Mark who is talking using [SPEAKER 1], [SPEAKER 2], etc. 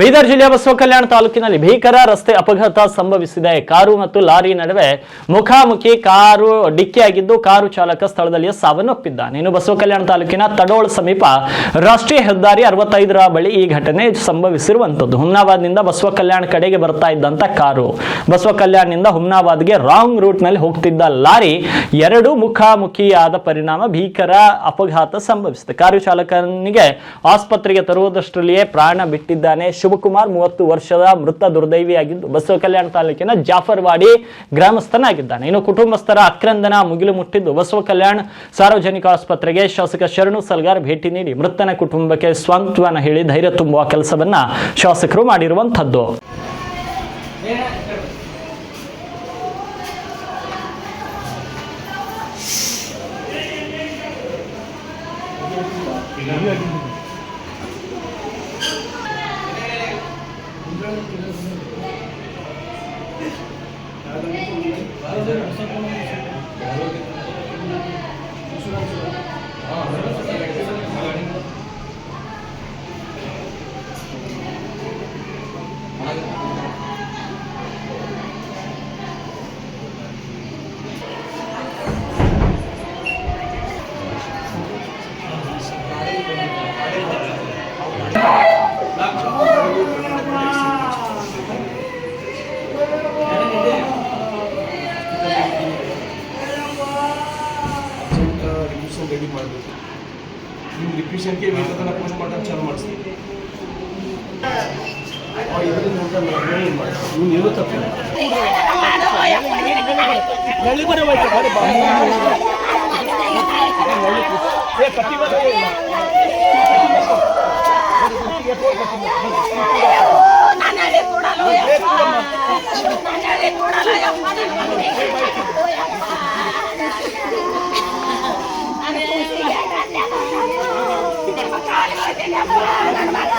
[SPEAKER 1] ಬೀದರ್ ಜಿಲ್ಲೆಯ ಬಸವಕಲ್ಯಾಣ ತಾಲೂಕಿನಲ್ಲಿ ಭೀಕರ ರಸ್ತೆ ಅಪಘಾತ ಸಂಭವಿಸಿದೆ. ಕಾರು ಮತ್ತು ಲಾರಿ ನಡುವೆ ಮುಖಾಮುಖಿ ಕಾರು ಡಿಕ್ಕಿಯಾಗಿದ್ದು ಕಾರು ಚಾಲಕ ಸ್ಥಳದಲ್ಲಿಯೇ ಸಾವನ್ನಪ್ಪಿದ್ದಾನೆ. ಇನ್ನು ಬಸವಕಲ್ಯಾಣ ತಾಲೂಕಿನ ತಡೋಳ ಸಮೀಪ ರಾಷ್ಟ್ರೀಯ ಹೆದ್ದಾರಿ 65ರ ಬಳಿ ಈ ಘಟನೆ ಸಂಭವಿಸಿರುವಂತದ್ದು. ಹುಮ್ನಾಬಾದ್ನಿಂದ ಬಸವಕಲ್ಯಾಣ ಕಡೆಗೆ ಬರ್ತಾ ಇದ್ದಂತ ಕಾರು ಬಸವಕಲ್ಯಾಣದಿಂದ ಹುಮ್ನಾಬಾದ್ಗೆ ರಾಂಗ್ ರೂಟ್ ನಲ್ಲಿ ಹೋಗ್ತಿದ್ದ ಲಾರಿ ಎರಡು ಮುಖಾಮುಖಿಯಾದ ಪರಿಣಾಮ ಭೀಕರ ಅಪಘಾತ ಸಂಭವಿಸಿದೆ. ಕಾರು ಚಾಲಕನಿಗೆ ಆಸ್ಪತ್ರೆಗೆ ತರುವುದಷ್ಟರಲ್ಲಿಯೇ ಪ್ರಾಣ ಬಿಟ್ಟಿದ್ದಾನೆ. ಶಿವಕುಮಾರ್ 30 ವರ್ಷದ ಮೃತ ದುರ್ದೈವಿಯಾಗಿದ್ದು ಬಸವಕಲ್ಯಾಣ ತಾಲೂಕಿನ ಜಾಫರ್ವಾಡಿ ಗ್ರಾಮಸ್ಥನಾಗಿದ್ದಾನೆ. ಇನ್ನು ಕುಟುಂಬಸ್ಥರ ಆಕ್ರಂದನ ಮುಗಿಲು ಮುಟ್ಟಿದ್ದು ಬಸವಕಲ್ಯಾಣ ಸಾರ್ವಜನಿಕ ಆಸ್ಪತ್ರೆಗೆ ಶಾಸಕ ಶರಣು ಸಲ್ಗಾರ್ ಭೇಟಿ ನೀಡಿ ಮೃತನ ಕುಟುಂಬಕ್ಕೆ ಸ್ವಾಂತವನ ಹೇಳಿ ಧೈರ್ಯ ತುಂಬುವ ಕೆಲಸವನ್ನ ಶಾಸಕರು ಮಾಡಿರುವಂತದ್ದು.
[SPEAKER 2] ರೆಡಿ ಮಾಡಬೇಕು. ನಿಮ್ಮ ರಿಕ್ವಿಷನ್ಗೆ ಬೇಕಾದ ಪೋಸ್ಟ್ ಮಾರ್ಟಮ್ ಚಾಲು ಮಾಡಿಸ್ತೀವಿ. ಇದರಿಂದ ಏನು ಮಾಡಿ ನೀವು ಏನೂ ತಪ್ಪಿಲ್ಲ.
[SPEAKER 3] Jangan